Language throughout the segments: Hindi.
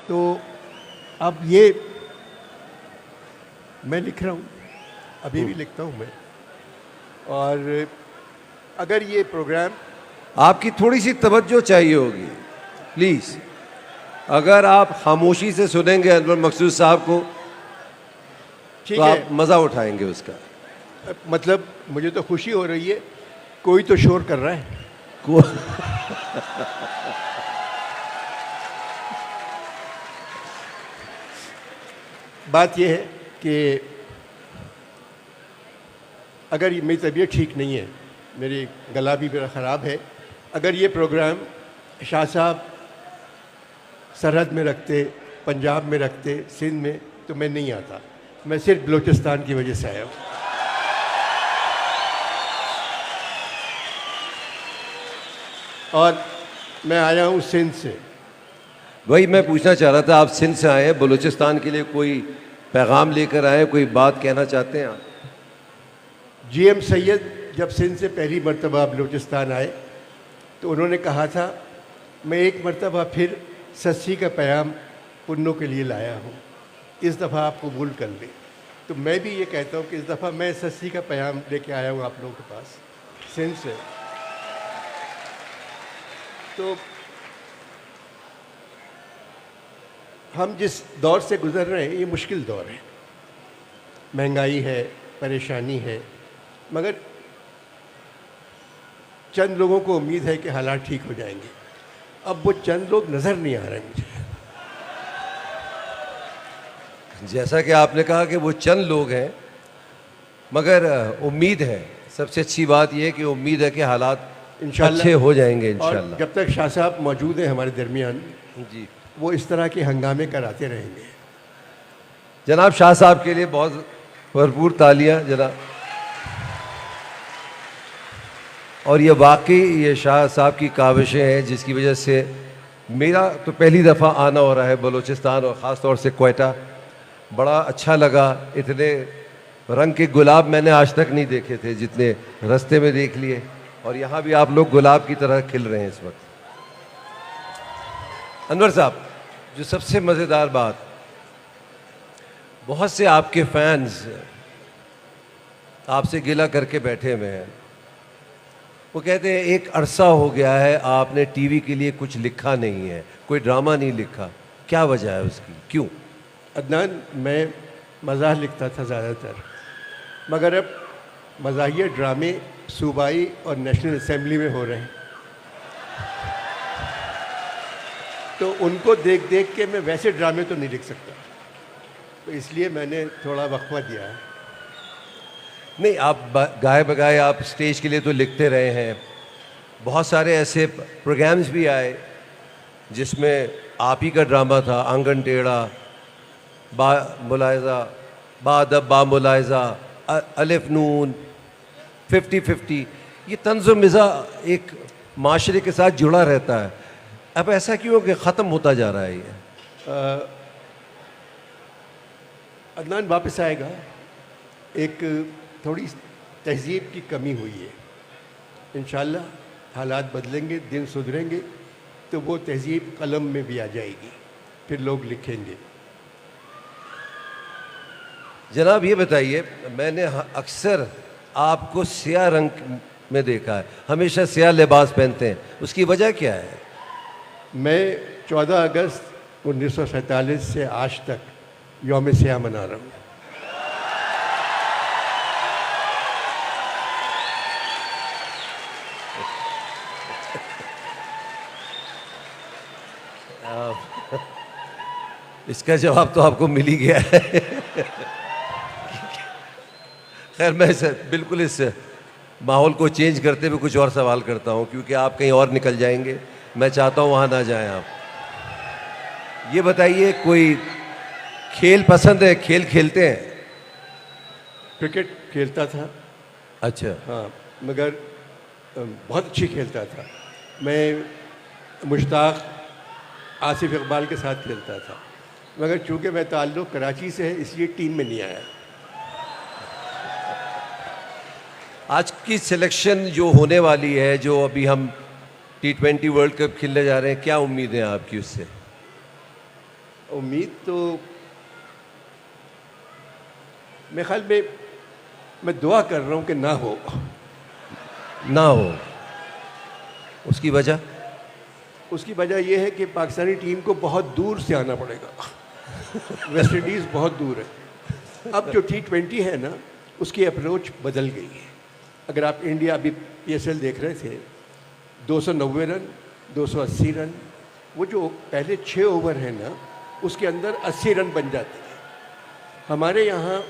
तो अब ये मैं लिख रहा हूँ, अभी भी लिखता हूँ मैं। और अगर ये प्रोग्राम आपकी थोड़ी सी तवज्जो चाहिए होगी प्लीज़। अगर आप खामोशी से सुनेंगे अनवर मकसूद साहब को ठीक तो है, आप मज़ा उठाएंगे उसका। मतलब मुझे तो खुशी हो रही है, कोई तो शोर कर रहा है। बात यह है कि अगर मेरी तबीयत ठीक नहीं है, मेरी गला भी मेरा ख़राब है, अगर ये प्रोग्राम शाह साहब सरहद में रखते, पंजाब में रखते, सिंध में, तो मैं नहीं आता। मैं सिर्फ बलूचिस्तान की वजह से आया हूँ। और मैं आया हूँ सिंध से। वही मैं पूछना चाह रहा था, आप सिंध से आए हैं, बलूचिस्तान के लिए कोई पैगाम लेकर आए, कोई बात कहना चाहते हैं आप? जीएम सैयद जब सिंध से पहली मरतबा बलूचिस्तान आए तो उन्होंने कहा था, मैं एक मरतबा फिर सस्सी का पैगाम पुन्नों के लिए लाया हूँ, इस दफ़ा आप कबूल कर लें। तो मैं भी ये कहता हूँ कि इस दफ़ा मैं सस्सी का पैगाम लेके आया हूँ आप लोगों के पास सिंध से। तो हम जिस दौर से गुज़र रहे हैं ये मुश्किल दौर है, महंगाई है, परेशानी है, मगर चंद लोगों को उम्मीद है कि हालात ठीक हो जाएंगे। अब वो चंद लोग नज़र नहीं आ रहे मुझे। जैसा कि आपने कहा कि वो चंद लोग हैं, मगर उम्मीद है। सबसे अच्छी बात यह है कि उम्मीद है कि हालात इंशाल्लाह अच्छे हो जाएंगे और इंशाल्लाह। जब तक शाह साहब मौजूद हैं हमारे दरमियान, जी, वो इस तरह के हंगामे कराते रहेंगे। जनाब शाह साहब के लिए बहुत भरपूर तालियां जनाब। और ये वाकई ये शाह साहब की काविशें हैं जिसकी वजह से मेरा तो पहली दफ़ा आना हो रहा है बलूचिस्तान और ख़ास तौर से क्वेटा। बड़ा अच्छा लगा, इतने रंग के गुलाब मैंने आज तक नहीं देखे थे जितने रास्ते में देख लिए, और यहाँ भी आप लोग गुलाब की तरह खिल रहे हैं इस वक्त। अनवर साहब, जो सबसे मज़ेदार बात, बहुत से आपके फैंस आपसे गिला करके बैठे हुए हैं। वो कहते हैं एक अरसा हो गया है आपने टीवी के लिए कुछ लिखा नहीं है, कोई ड्रामा नहीं लिखा, क्या वजह है उसकी, क्यों? अदनान, मैं मज़ाह लिखता था ज़्यादातर, मगर अब मज़ाहिया ड्रामे सूबाई और नेशनल असेंबली में हो रहे हैं, तो उनको देख देख के मैं वैसे ड्रामे तो नहीं लिख सकता, तो इसलिए मैंने थोड़ा वक्फा दिया है। नहीं, आप गाए बगाए आप स्टेज के लिए तो लिखते रहे हैं। बहुत सारे ऐसे प्रोग्राम्स भी आए जिसमें आप ही का ड्रामा था, आंगन टेढ़ा, बा मुलायजा, बादब बा मुलायजा, अलिफ नून, 50-50। ये तंज़ मिज़ा एक माशरे के साथ जुड़ा रहता है। अब ऐसा क्यों कि ख़त्म होता जा रहा है ये? अदनान वापस आएगा। एक थोड़ी तहज़ीब की कमी हुई है, इंशाल्लाह हालात बदलेंगे, दिन सुधरेंगे तो वो तहज़ीब कलम में भी आ जाएगी, फिर लोग लिखेंगे। जनाब ये बताइए, मैंने अक्सर आपको स्याह रंग में देखा है, हमेशा स्याह लिबास पहनते हैं, उसकी वजह क्या है? मैं 14 अगस्त 1947 से आज तक यौम स्याह मना रहा हूँ। इसका जवाब तो आपको मिल ही गया है। खैर, मैं बिल्कुल इस माहौल को चेंज करते हुए कुछ और सवाल करता हूँ, क्योंकि आप कहीं और निकल जाएंगे, मैं चाहता हूँ वहाँ ना जाएं आप। ये बताइए, कोई खेल पसंद है, खेल खेलते हैं? क्रिकेट खेलता था। अच्छा। हाँ, मगर बहुत अच्छी खेलता था। मैं मुश्ताक आसिफ इकबाल के साथ खेलता था, मगर चूँकि मैं ताल्लुक़ कराची से है इसलिए टीम में नहीं आया। आज की सिलेक्शन जो होने वाली है, जो अभी हम T20 वर्ल्ड कप खेलने जा रहे हैं, क्या उम्मीद है आपकी उससे? उम्मीद तो मेरे ख्याल में मैं दुआ कर रहा हूँ कि ना हो। ना हो, उसकी वजह? उसकी वजह यह है कि पाकिस्तानी टीम को बहुत दूर से आना पड़ेगा। वेस्ट इंडीज़ बहुत दूर है। अब जो T20 है ना, उसकी अप्रोच बदल गई है। अगर आप इंडिया अभी PSL देख रहे थे, 290 रन, 280 रन, वो जो पहले 6 ओवर है ना, उसके अंदर 80 रन बन जाते हैं। हमारे यहाँ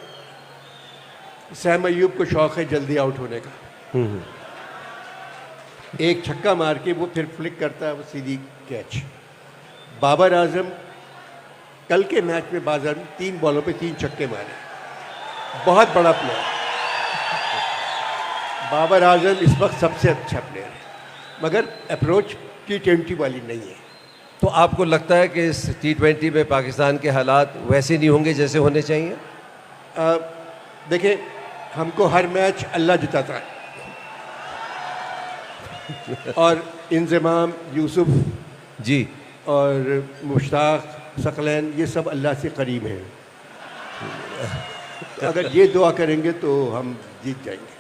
सैम अयूब को शौक़ है जल्दी आउट होने का। एक छक्का मार के वो फिर फ्लिक करता है, वो सीधी कैच। बाबर आजम कल के मैच में 3 बॉलों पे 3 छक्के मारे, बहुत बड़ा प्लेयर। बाबर आजम इस वक्त सबसे अच्छा प्लेयर है, मगर अप्रोच T20 वाली नहीं है। तो आपको लगता है कि इस T20 में पाकिस्तान के हालात वैसे नहीं होंगे जैसे होने चाहिए? देखिए, हमको हर मैच अल्लाह जिताता है और इंज़माम, यूसुफ जी, और मुश्ताक, सकलैन, ये सब अल्लाह से करीब हैं। तो अगर ये दुआ करेंगे तो हम जीत जाएंगे।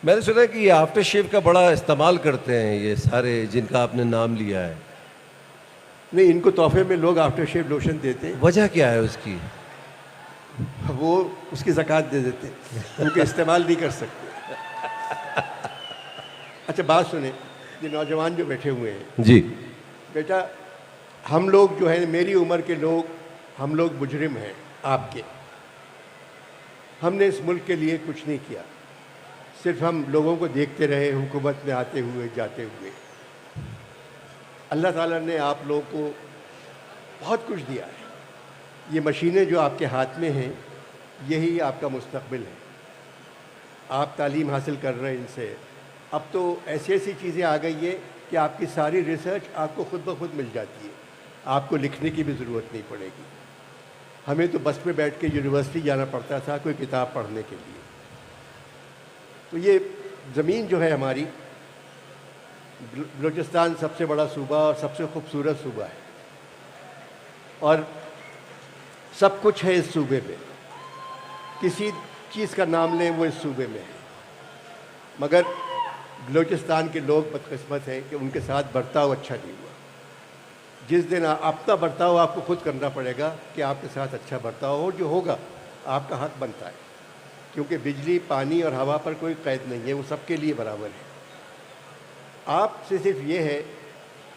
मैंने सुना कि ये आफ्टर शेव का बड़ा इस्तेमाल करते हैं ये सारे जिनका आपने नाम लिया है। नहीं, इनको तोहफे में लोग आफ्टर शेव लोशन देते हैं। वजह क्या है उसकी? वो उसकी ज़कात दे देते हैं, उनके इस्तेमाल नहीं कर सकते। अच्छा बात सुने, ये नौजवान जो बैठे हुए हैं, जी, बेटा, हम लोग जो है मेरी उम्र के लोग, हम लोग मुजरिम हैं आपके। हमने इस मुल्क के लिए कुछ नहीं किया, सिर्फ हम लोगों को देखते रहे हुकूमत में आते हुए जाते हुए। अल्लाह ताला ने आप लोगों को बहुत कुछ दिया है। ये मशीनें जो आपके हाथ में हैं, यही आपका मुस्तकबिल है। आप तालीम हासिल कर रहे हैं इनसे। अब तो ऐसी ऐसी चीज़ें आ गई है कि आपकी सारी रिसर्च आपको खुद ब खुद मिल जाती है, आपको लिखने की भी ज़रूरत नहीं पड़ेगी। हमें तो बस में बैठ के यूनिवर्सिटी जाना पड़ता था कोई किताब पढ़ने के लिए। तो ये ज़मीन जो है हमारी, बलूचिस्तान सबसे बड़ा सूबा और सबसे खूबसूरत सूबा है, और सब कुछ है इस सूबे में। किसी चीज़ का नाम लें वो इस सूबे में है, मगर बलूचिस्तान के लोग बदकिस्मत हैं कि उनके साथ बर्ताव अच्छा नहीं हुआ। जिस दिन अपना बर्ताव आपको खुद करना पड़ेगा कि आपके साथ अच्छा बर्ताव हो, जो होगा आपका हक बनता है, क्योंकि बिजली, पानी और हवा पर कोई कैद नहीं है, वो सबके लिए बराबर है। आपसे सिर्फ ये है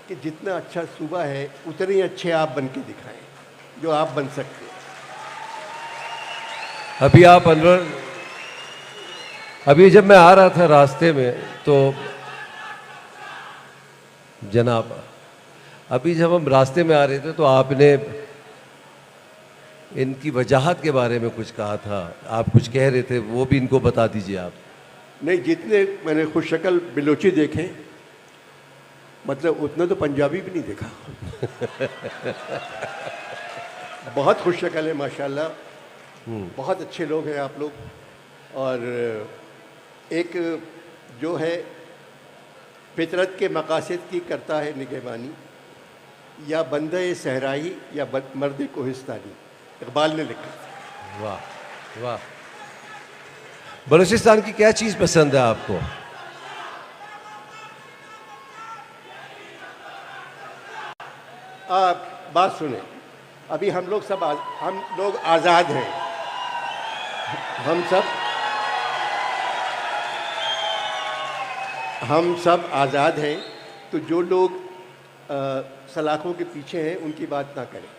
कि जितना अच्छा सूबा है उतने ही अच्छे आप बन के दिखाएं जो आप बन सकते हैं। अभी आप अनवर, अभी जब मैं आ रहा था रास्ते में तो जनाब, अभी जब हम रास्ते में आ रहे थे तो आपने इनकी वजाहत के बारे में कुछ कहा था, आप कुछ कह रहे थे, वो भी इनको बता दीजिए आप। नहीं, जितने मैंने खुश शक्ल बलोची देखे, मतलब उतना तो पंजाबी भी नहीं देखा। बहुत खुश शक्ल है माशाल्लाह, बहुत अच्छे लोग हैं आप लोग। और एक जो है फितरत के मकासद की करता है निगहबानी, या बंदे सहराई या मर्द कोहिस्तानी, इकबाल ने लिखा। वाह वाह। बलूचिस्तान की क्या चीज़ पसंद है आपको? बात सुने, अभी हम लोग आज़ाद हैं। हम सब आज़ाद हैं। तो जो लोग सलाखों के पीछे हैं उनकी बात ना करें।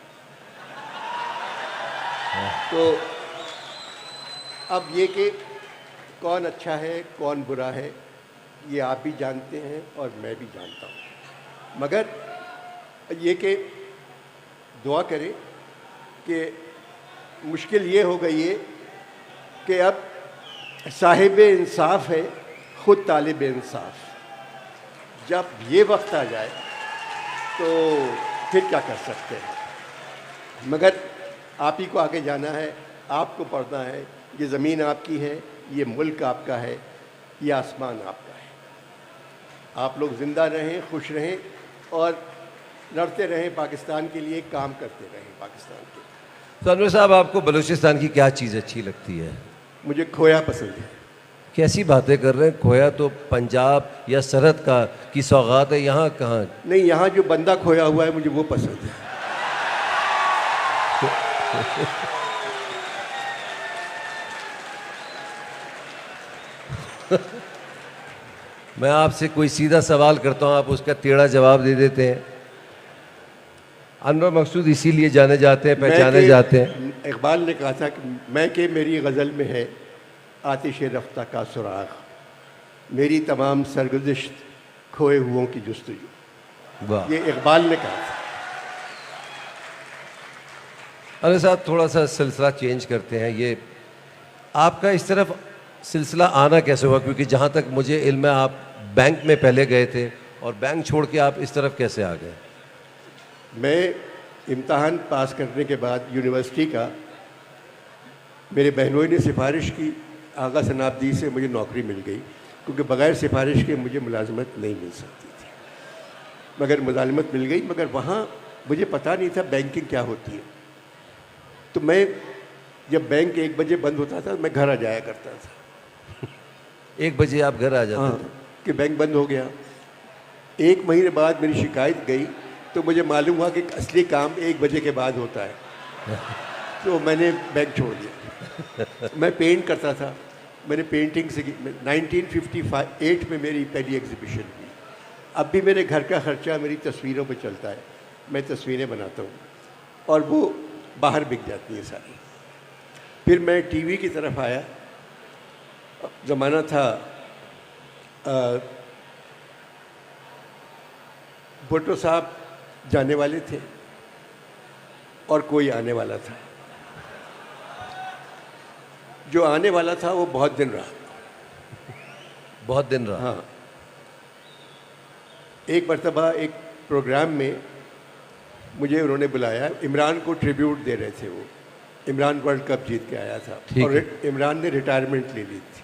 तो अब ये कि कौन अच्छा है कौन बुरा है ये आप भी जानते हैं और मैं भी जानता हूँ, मगर ये कि दुआ करें कि मुश्किल ये हो गई है कि अब साहिब इंसाफ है ख़ुद तालिब इंसाफ। जब ये वक्त आ जाए तो फिर क्या कर सकते हैं, मगर आप ही को आगे जाना है, आपको पढ़ना है। ये ज़मीन आपकी है, ये मुल्क आपका है, ये आसमान आपका है। आप लोग ज़िंदा रहें, खुश रहें और लड़ते रहें पाकिस्तान के लिए, काम करते रहें पाकिस्तान के लिए। तो अनवर साहब, आपको बलूचिस्तान की क्या चीज़ अच्छी लगती है? मुझे खोया पसंद है। कैसी बातें कर रहे हैं? खोया तो पंजाब या सरहद का की सौगात है, यहाँ कहाँ? नहीं, यहाँ जो बंदा खोया हुआ है मुझे वो पसंद है। मैं आपसे कोई सीधा सवाल करता हूँ, आप उसका टेढ़ा जवाब दे देते हैं। अनवर मकसूद इसीलिए जाने जाते हैं, पहचाने जाते हैं। इकबाल ने कहा था कि मैं के मेरी गज़ल में है आतिश रफ्ता का सुराग, मेरी तमाम सरगुज़िश्त खोए हुओं की जुस्तजू। वाह। ये इकबाल ने कहा था। अरे साहब, थोड़ा सा सिलसिला चेंज करते हैं। ये आपका इस तरफ सिलसिला आना कैसे हुआ? क्योंकि जहाँ तक मुझे इल्म है, आप बैंक में पहले गए थे और बैंक छोड़ के आप इस तरफ कैसे आ गए? मैं इम्तहान पास करने के बाद यूनिवर्सिटी का, मेरे बहनोई ने सिफारिश की, आगा सनाब्दी से मुझे नौकरी मिल गई, क्योंकि बग़ैर सिफारिश के मुझे मुलाजमत नहीं मिल सकती थी। मगर मुलाजमत मिल गई, मगर वहाँ मुझे पता नहीं था बैंकिंग क्या होती है। तो मैं जब बैंक 1 बजे बंद होता था, मैं घर आ जाया करता था। 1 बजे आप घर आ जाते थे? कि बैंक बंद हो गया। 1 महीने बाद मेरी शिकायत गई, तो मुझे मालूम हुआ कि असली काम 1 बजे के बाद होता है। तो मैंने बैंक छोड़ दिया। मैं पेंट करता था, मैंने पेंटिंग से 1958 में मेरी पहली एग्जीबिशन हुई। अब भी मेरे घर का खर्चा मेरी तस्वीरों पे चलता है, मैं तस्वीरें बनाता हूँ और वो बाहर बिक जाती हैं सारी। फिर मैं टीवी की तरफ आया। ज़माना था भुट्टो साहब जाने वाले थे और कोई आने वाला था। जो आने वाला था वो बहुत दिन रहा। बहुत दिन रहा? हाँ। एक मरतबा एक प्रोग्राम में मुझे उन्होंने बुलाया, इमरान को ट्रिब्यूट दे रहे थे वो। इमरान वर्ल्ड कप जीत के आया था और इमरान ने रिटायरमेंट ले ली थी।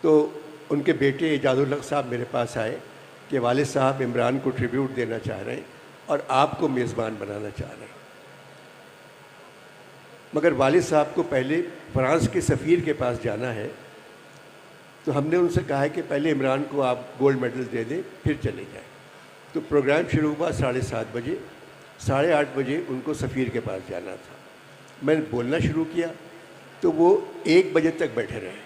तो उनके बेटे इजाजुल हक साहब मेरे पास आए कि वालिद साहब इमरान को ट्रिब्यूट देना चाह रहे हैं और आपको मेज़बान बनाना चाह रहे हैं। मगर वालिद साहब को पहले फ्रांस के सफ़ीर के पास जाना है, तो हमने उनसे कहा है कि पहले इमरान को आप गोल्ड मेडल दे दें, फिर चले जाएं। तो प्रोग्राम शुरू हुआ 7:30 बजे। 8:30 बजे उनको सफ़ीर के पास जाना था। मैंने बोलना शुरू किया तो वो 1 बजे तक बैठे रहे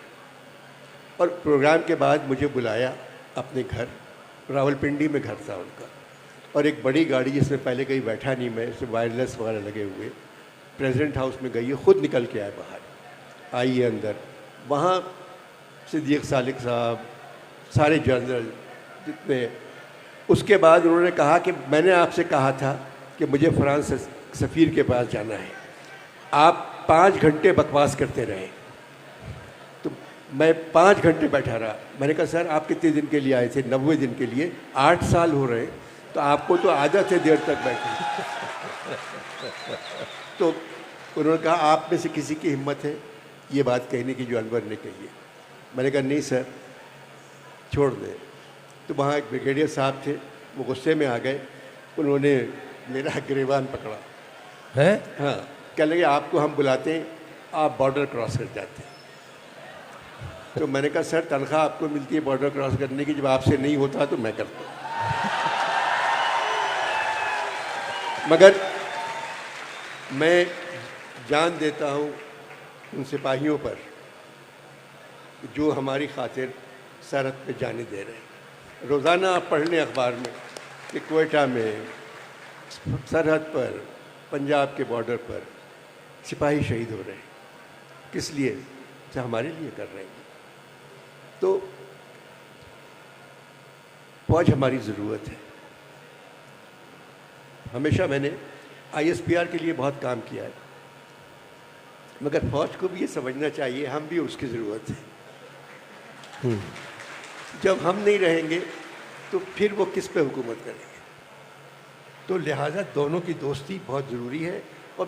और प्रोग्राम के बाद मुझे बुलाया अपने घर। रावलपिंडी में घर था उनका, और एक बड़ी गाड़ी जिसमें पहले कहीं बैठा नहीं मैं, इसमें वायरलेस वगैरह लगे हुए, प्रेसिडेंट हाउस में गई है, ख़ुद निकल के आए बाहर, आइए अंदर। वहाँ सिद्दीक़ सालिक साहब, सारे जनरल जितने। उसके बाद उन्होंने कहा कि मैंने आपसे कहा था कि मुझे फ्रांस सफ़ीर के पास जाना है, आप 5 घंटे बकवास करते रहे। तो मैं 5 घंटे बैठा रहा। मैंने कहा सर आप कितने दिन के लिए आए थे? 90 दिन के लिए। 8 साल हो रहे, तो आपको तो आदत है देर तक बैठे। तो उन्होंने कहा आप में से किसी की हिम्मत है ये बात कहने की जो अनवर ने कही है? मैंने कहा नहीं सर, छोड़ दें। तो वहाँ एक ब्रिगेडियर साहब थे, वो गुस्से में आ गए। उन्होंने मेरा गिरेबान पकड़ा है। हाँ, कहने लगे आपको हम बुलाते हैं, आप बॉर्डर क्रॉस कर जाते हैं। तो मैंने कहा सर तनख्वाह आपको मिलती है बॉर्डर क्रॉस करने की, जब आपसे नहीं होता तो मैं करता हूँ। मगर मैं जान देता हूँ उन सिपाहियों पर जो हमारी खातिर सरहद पे जाने दे रहे हैं। रोज़ाना आप पढ़ लें अखबार में कि क्वेटा में सरहद पर, पंजाब के बॉर्डर पर सिपाही शहीद हो रहे हैं। किस लिए? जो हमारे लिए कर रहे हैं। तो फौज हमारी ज़रूरत है। हमेशा मैंने ISPR के लिए बहुत काम किया है, मगर फौज को भी ये समझना चाहिए हम भी उसकी ज़रूरत है। जब हम नहीं रहेंगे तो फिर वो किस पे हुकूमत करेंगे? तो लिहाजा दोनों की दोस्ती बहुत ज़रूरी है और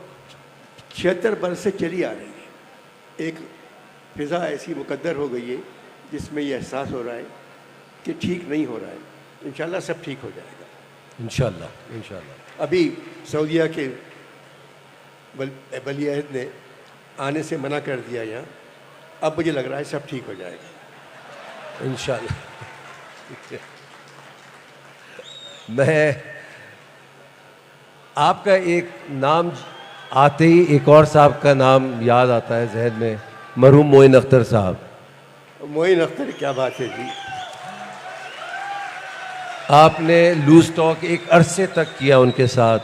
76 बरस से चली आ रही है। एक फ़िज़ा ऐसी मुकद्दर हो गई है जिसमें ये एहसास हो रहा है कि ठीक नहीं हो रहा है। इंशाल्लाह सब ठीक हो जाएगा। इंशाल्लाह इंशाल्लाह। अभी सऊदीया के वली अहद ने आने से मना कर दिया यहाँ। अब मुझे लग रहा है सब ठीक हो जाएगा इंशाल्लाह। मैं आपका एक नाम आते ही एक और साहब का नाम याद आता है जहन में, मरहूम मोइन अख्तर साहब। मोइन अख्तर, क्या बात है जी। आपने लूज टॉक एक अरसे तक किया उनके साथ।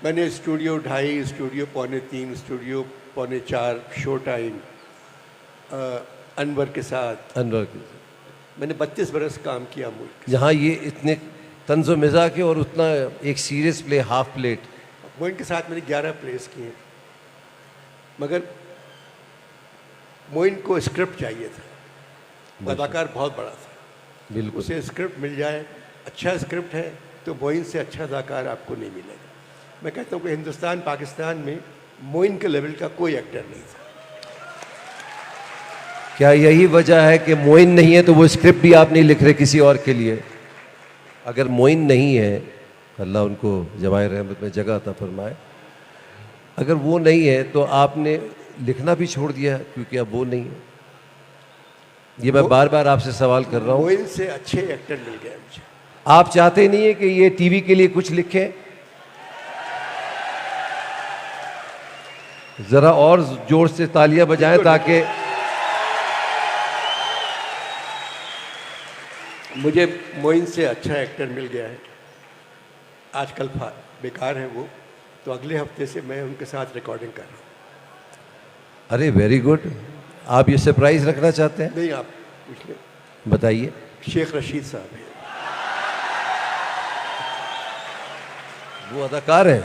मैंने studio 2.5, studio 3:15, studio 4:45, show time, Anwar के साथ। अनवर मैंने 32 बरस काम किया मोइन। जहाँ ये इतने तंज़ो मिज़ा के और उतना एक serious play, half plate. Moin के साथ मैंने 11 प्लेस किए, मगर मोइन को स्क्रिप्ट चाहिए था। अदाकार बहुत बड़ा था, बिल्कुल। उसे स्क्रिप्ट मिल जाए, अच्छा स्क्रिप्ट है तो मोइन से अच्छा अदाकार आपको नहीं मिलेगा। मैं कहता हूँ कि हिंदुस्तान पाकिस्तान में मोइन के लेवल का कोई एक्टर नहीं था। क्या यही वजह है कि मोइन नहीं है तो वो स्क्रिप्ट भी आप नहीं लिख रहे किसी और के लिए? अगर मोइन नहीं है, अल्लाह उनको जवाए रहमत में जगह अता फरमाए, अगर वो नहीं है तो आपने लिखना भी छोड़ दिया क्योंकि अब वो नहीं है। ये मैं बार बार आपसे सवाल कर रहा हूँ। मोइन से अच्छे एक्टर मिल गए मुझे। आप चाहते नहीं है कि ये टीवी के लिए कुछ लिखें? जरा और जोर से तालियां बजाएं ताकि मुझे मोइन से अच्छा एक्टर मिल गया है। आजकल बेकार है वो, तो अगले हफ्ते से मैं उनके साथ रिकॉर्डिंग कर रहा हूँ। अरे वेरी गुड। आप ये सरप्राइज रखना चाहते हैं? नहीं, आप पूछ लें। बताइए। शेख रशीद साहब हैं, वो अदाकार हैं?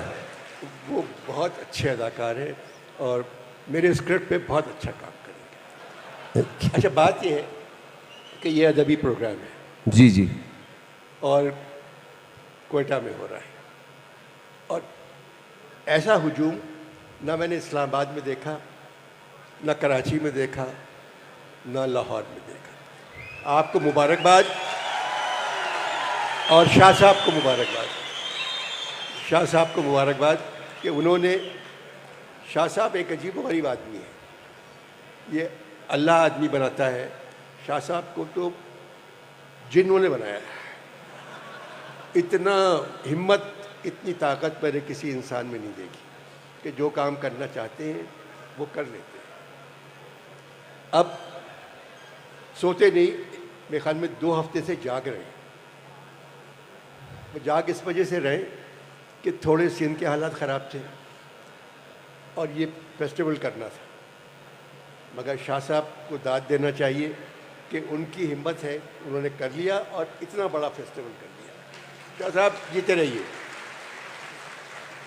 वो बहुत अच्छे अदाकार हैं और मेरे स्क्रिप्ट पे बहुत अच्छा काम करेंगे। अच्छा, बात ये है कि ये अदबी प्रोग्राम है जी जी। और कोयटा में हो रहा है, और ऐसा हुजूम ना मैंने इस्लामाबाद में देखा, ना कराची में देखा, ना लाहौर में देखा। आपको मुबारकबाद, और शाह साहब को मुबारकबाद। शाह साहब को मुबारकबाद कि उन्होंने, शाह साहब एक अजीब व गरीब आदमी है। ये अल्लाह आदमी बनाता है, शाह साहब को तो जिन्हों ने बनाया है। इतना हिम्मत, इतनी ताकत मैंने किसी इंसान में नहीं देखी कि जो काम करना चाहते हैं वो कर लेते हैं। अब सोते नहीं, मेरे ख्याल में 2 हफ्ते से जाग रहे हैं। वो जाग इस वजह से रहे कि थोड़े सिंध के हालात ख़राब थे और ये फेस्टिवल करना था, मगर शाह साहब को दाद देना चाहिए कि उनकी हिम्मत है, उन्होंने कर लिया और इतना बड़ा फेस्टिवल कर लिया। शाह साहब जीते रहिए।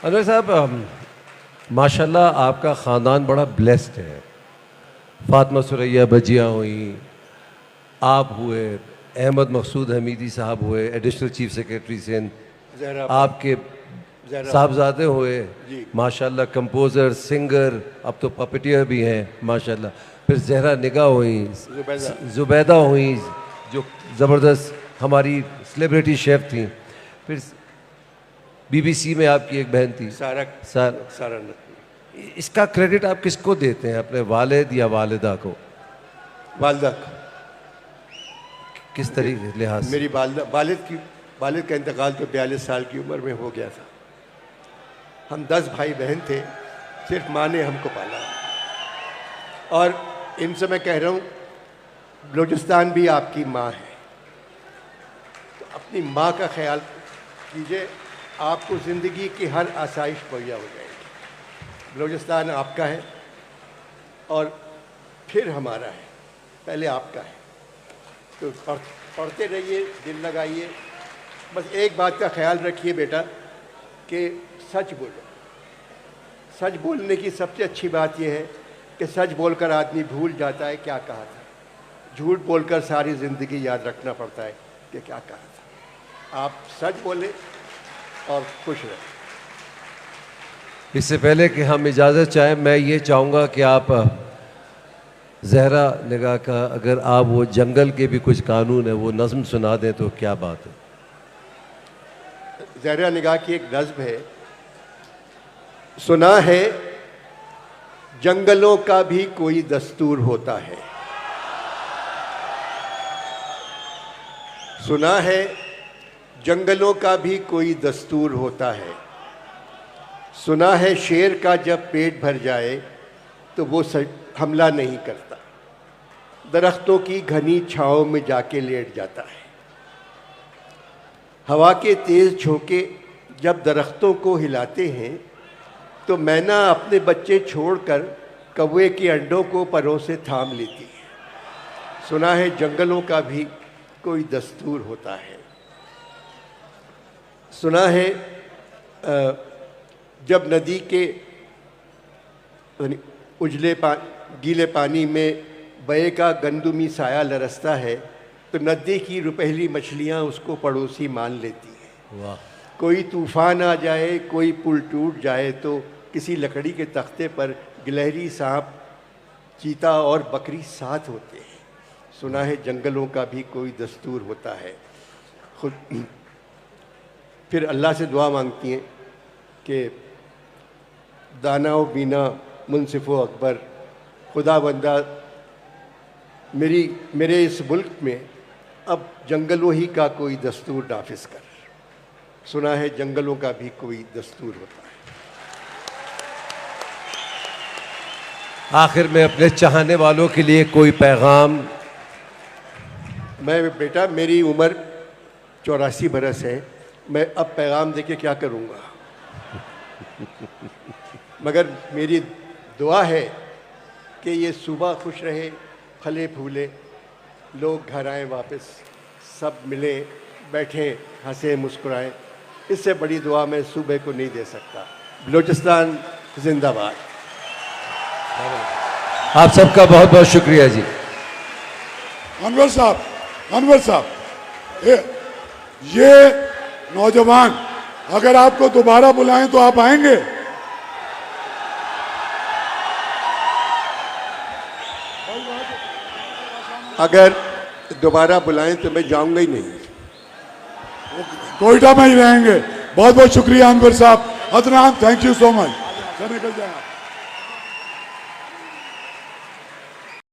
अनवर साहब, माशाल्लाह आपका ख़ानदान बड़ा ब्लेस्ड है। फातिमा सुरैया बजिया हुई, आप हुए, अहमद मकसूद हमीदी साहब हुए एडिशनल चीफ सेक्रेटरी सिंध, आपके साहबजादे हुए माशाल्लाह, कंपोज़र, सिंगर, अब तो पपेटियर भी हैं माशाल्लाह। फिर जहरा निगाह हुई, जुबैदा हुई जो ज़बरदस्त हमारी सेलिब्रिटी शेफ़ थी। फिर BBC में आपकी एक बहन थी सारा। इसका क्रेडिट आप किसको देते हैं, अपने वालिद या वालिदा को? वालिदा को। किस तरीके लिहाज से? मेरी वालिद का इंतकाल तो 42 साल की उम्र में हो गया था। हम 10 भाई बहन थे, सिर्फ माँ ने हमको पाला। और इनसे मैं कह रहा हूँ, बलूचिस्तान भी आपकी माँ है, तो अपनी माँ का ख्याल कीजिए, आपको ज़िंदगी की हर आसाइश मुहैया हो जाएगी। बलूचिस्तान आपका है और फिर हमारा है, पहले आपका है। तो पढ़ते रहिए, दिल लगाइए। बस एक बात का ख्याल रखिए बेटा कि सच बोलो। सच बोलने की सबसे अच्छी बात यह है कि सच बोलकर आदमी भूल जाता है क्या कहा था। झूठ बोलकर सारी ज़िंदगी याद रखना पड़ता है कि क्या कहा था। आप सच बोलें और खुश रहें। इससे पहले कि हम इजाज़त चाहें, मैं ये चाहूँगा कि आप जहरा निगाह का, अगर आप वो जंगल के भी कुछ कानून है वो नज़्म सुना दें तो क्या बात है। ज़हरा निगाह की एक नज़्म है, सुना है जंगलों का भी कोई दस्तूर होता है, सुना है जंगलों का भी कोई दस्तूर होता है, सुना है शेर का जब पेट भर जाए तो वो हमला नहीं करता, दरख्तों की घनी छाँव में जाके लेट जाता है। हवा के तेज़ झोंके जब दरख्तों को हिलाते हैं तो मैना अपने बच्चे छोड़कर कौवे के अंडों को परों से थाम लेती है। सुना है जंगलों का भी कोई दस्तूर होता है। सुना है जब नदी के गीले पानी में बये का गंदुमी साया लरसता है तो नदी की रुपहली मछलियाँ उसको पड़ोसी मान लेती हैं। वाह। कोई तूफ़ान आ जाए, कोई पुल टूट जाए तो किसी लकड़ी के तख्ते पर गिलहरी, सांप, चीता और बकरी साथ होते हैं। सुना है जंगलों का भी कोई दस्तूर होता है। खुद फिर अल्लाह से दुआ मांगती हैं कि दाना व बीना मुनसिफ़ व अकबर, खुदा बंदा मेरे इस मुल्क में अब जंगलों ही का कोई दस्तूर नाफिज कर। सुना है जंगलों का भी कोई दस्तूर होता है। आखिर में अपने चाहने वालों के लिए कोई पैगाम? मैं बेटा, मेरी उम्र 84 बरस है, मैं अब पैगाम देके क्या करूँगा। मगर मेरी दुआ है कि ये सुबह खुश रहे, फले फूले, लोग घर आएँ वापस, सब मिलें, बैठें, हंसें, मुस्कुराएं। इससे बड़ी दुआ मैं सूबे को नहीं दे सकता। बलूचिस्तान जिंदाबाद। आप सबका बहुत बहुत शुक्रिया जी। अनवर साहब, ये नौजवान अगर आपको दोबारा बुलाएं तो आप आएंगे? अगर दोबारा बुलाएं तो मैं जाऊंगा ही नहीं। कोयटा में ही रहेंगे। बहुत बहुत शुक्रिया अनवर साहब। Adnan, thank you so much. निकल जाए।